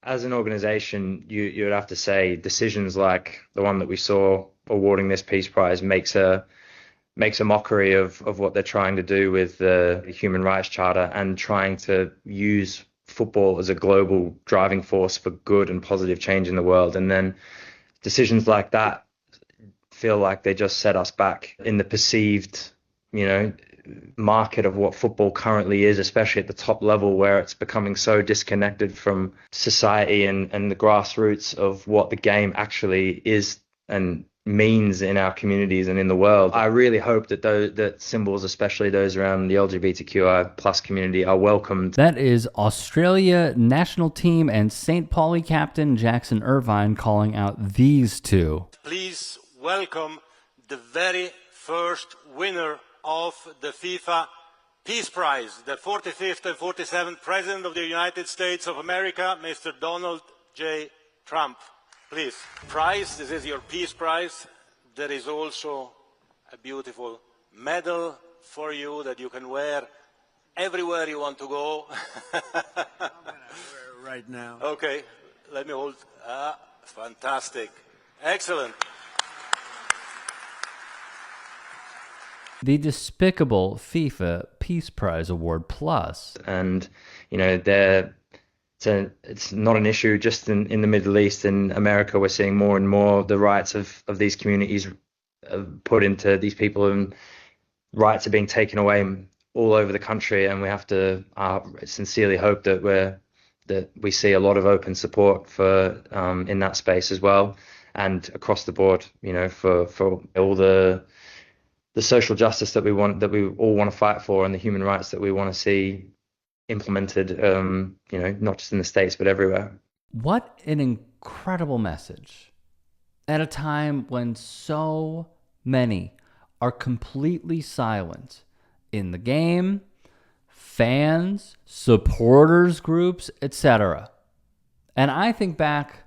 as an organization, you would have to say decisions like the one that we saw awarding this Peace Prize makes a mockery of what they're trying to do with the Human Rights Charter and trying to use football as a global driving force for good and positive change in the world. And then decisions like that feel like they just set us back in the perceived, you know, market of what football currently is, especially at the top level where it's becoming so disconnected from society and the grassroots of what the game actually is and means in our communities and in the world. I really hope that that symbols, especially those around the LGBTQI plus community, are welcomed. That is Australia national team and St. Pauli captain Jackson Irvine calling out these two. Please welcome the very first winner of the FIFA Peace Prize, the 45th and 47th President of the United States of America, Mr. Donald J. Trump. Please. Prize, this is your Peace Prize. There is also a beautiful medal for you that you can wear everywhere you want to go. I'm going to wear it right now. Okay, let me hold. Fantastic. Excellent. The despicable FIFA Peace Prize Award Plus. And, you know, it's not an issue just in the Middle East. In America, we're seeing more and more the rights of these communities put into these people, and rights are being taken away all over the country. And we have to sincerely hope that we see a lot of open support for in that space as well, and across the board, you know, for all the social justice that we all want to fight for, and the human rights that we want to see implemented, you know, not just in the States, but everywhere. What an incredible message at a time when so many are completely silent in the game, fans, supporters groups, etc. And I think back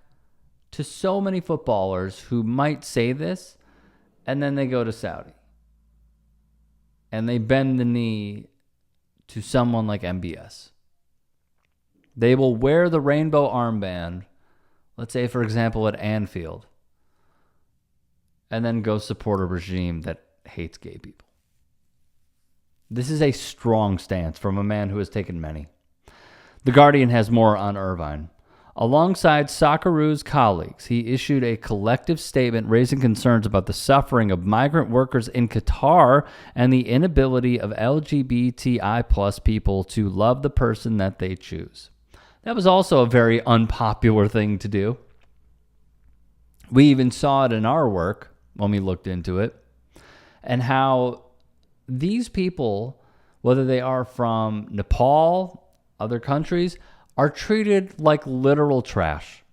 to so many footballers who might say this, and then they go to Saudi and they bend the knee to someone like MBS. They will wear the rainbow armband, let's say, for example, at Anfield, and then go support a regime that hates gay people. This is a strong stance from a man who has taken many. The Guardian has more on Irvine. Alongside Socceroos colleagues, he issued a collective statement raising concerns about the suffering of migrant workers in Qatar and the inability of LGBTI plus people to love the person that they choose. That was also a very unpopular thing to do. We even saw it in our work when we looked into it, and how these people, whether they are from Nepal, other countries, are treated like literal trash.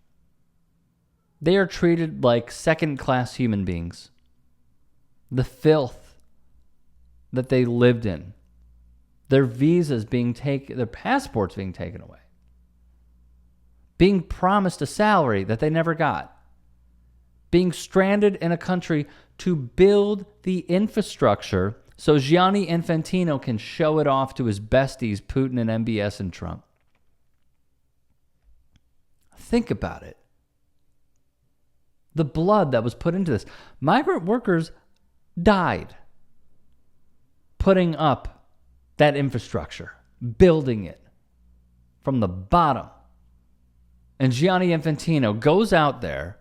They are treated like second-class human beings. The filth that they lived in, their visas being taken, their passports being taken away, being promised a salary that they never got, being stranded in a country to build the infrastructure so Gianni Infantino can show it off to his besties, Putin and MBS and Trump. Think about it. The blood that was put into this. Migrant workers died putting up that infrastructure, building it from the bottom. And Gianni Infantino goes out there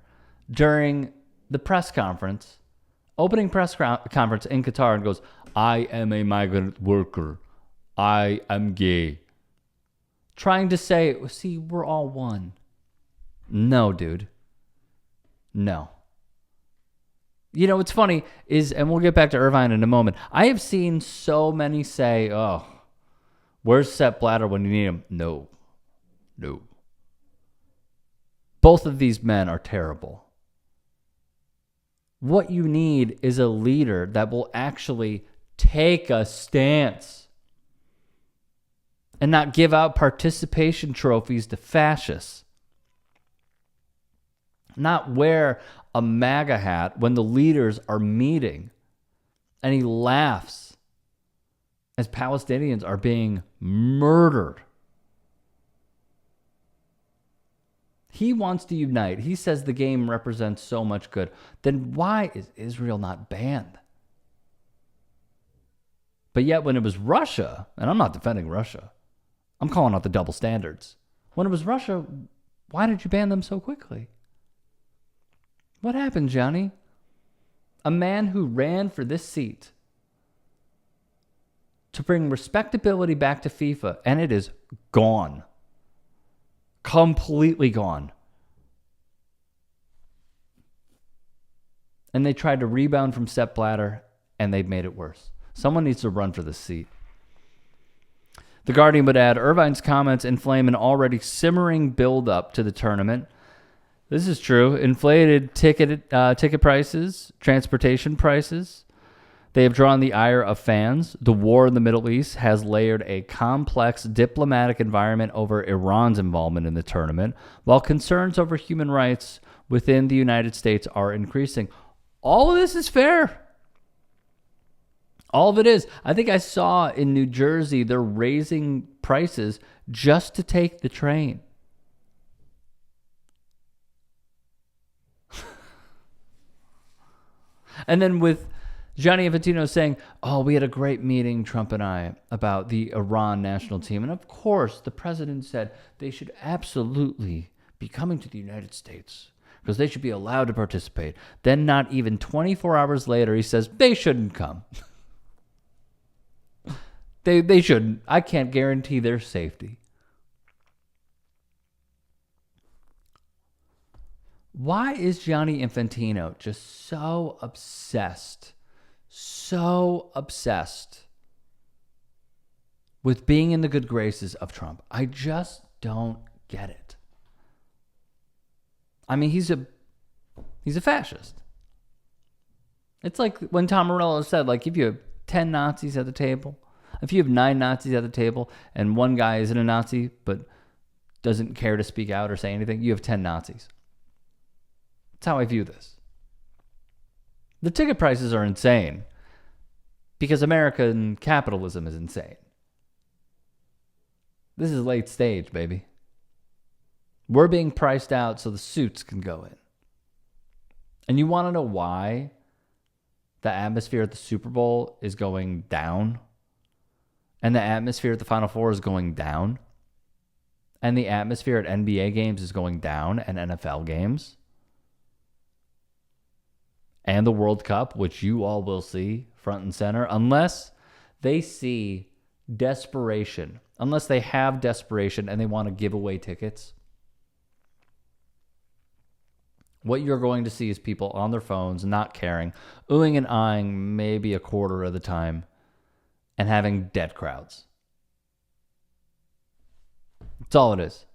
during the press conference, opening press conference in Qatar, and goes, "I am a migrant worker. I am gay." Trying to say, see, we're all one. No, dude. No. You know, what's funny is, and we'll get back to Irvine in a moment, I have seen so many say, "Oh, where's Sepp Blatter when you need him?" No. Both of these men are terrible. What you need is a leader that will actually take a stance and not give out participation trophies to fascists. Not wear a MAGA hat when the leaders are meeting, and he laughs as Palestinians are being murdered. He wants to unite. He says the game represents so much good. Then why is Israel not banned? But yet when it was Russia, and I'm not defending Russia, I'm calling out the double standards. When it was Russia, why did you ban them so quickly? What happened, Johnny? A man who ran for this seat to bring respectability back to FIFA, and it is gone. Completely gone. And they tried to rebound from Sepp Blatter, and they've made it worse. Someone needs to run for this seat. The Guardian would add, Irvine's comments inflame an already simmering build-up to the tournament. This is true. Inflated ticket prices, transportation prices. They have drawn the ire of fans. The war in the Middle East has layered a complex diplomatic environment over Iran's involvement in the tournament, while concerns over human rights within the United States are increasing. All of this is fair. All of it is. I think I saw in New Jersey, they're raising prices just to take the train. And then with Gianni Infantino saying, oh, we had a great meeting, Trump and I, about the Iran national team. And of course, the president said they should absolutely be coming to the United States because they should be allowed to participate. Then not even 24 hours later, he says they shouldn't come. They shouldn't. I can't guarantee their safety. Why is Gianni Infantino just so obsessed with being in the good graces of Trump? I just don't get it. I mean, he's a fascist. It's like when Tom Morello said, like, if you have 10 Nazis at the table, if you have 9 Nazis at the table and one guy isn't a Nazi but doesn't care to speak out or say anything, you have 10 Nazis. That's how I view this. The ticket prices are insane because American capitalism is insane. This is late stage, baby. We're being priced out so the suits can go in. And you want to know why the atmosphere at the Super Bowl is going down? And the atmosphere at the Final Four is going down? And the atmosphere at NBA games is going down and NFL games? And the World Cup, which you all will see front and center, unless they see desperation, unless they have desperation and they want to give away tickets. What you're going to see is people on their phones, not caring, oohing and eyeing maybe a quarter of the time, and having dead crowds. That's all it is.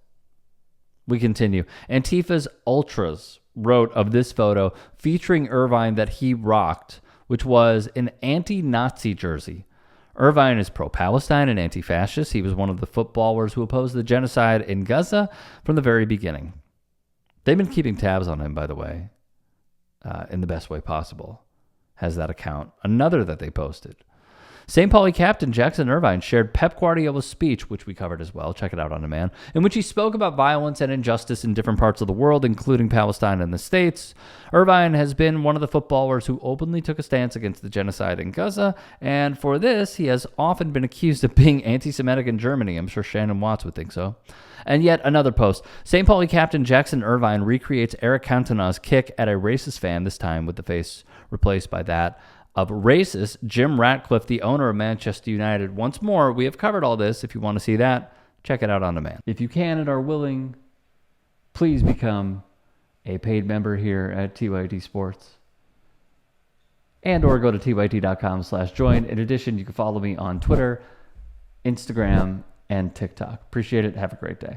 We continue. Antifa's Ultras wrote of this photo featuring Irvine that he rocked, which was an anti-Nazi jersey. Irvine is pro-Palestine and anti-fascist. He was one of the footballers who opposed the genocide in Gaza from the very beginning. They've been keeping tabs on him, by the way, in the best way possible. Has that account. Another that they posted. St. Pauli captain Jackson Irvine shared Pep Guardiola's speech, which we covered as well, check it out on demand, in which he spoke about violence and injustice in different parts of the world, including Palestine and the States. Irvine has been one of the footballers who openly took a stance against the genocide in Gaza, and for this, he has often been accused of being anti-Semitic in Germany. I'm sure Shannon Watts would think so. And yet another post. St. Pauli captain Jackson Irvine recreates Eric Cantona's kick at a racist fan, this time with the face replaced by that of racist Jim Ratcliffe, the owner of Manchester United. Once more, we have covered all this. If you want to see that, check it out on demand. If you can and are willing, please become a paid member here at TYT Sports. And or go to tyt.com/join. In addition, you can follow me on Twitter, Instagram, and TikTok. Appreciate it. Have a great day.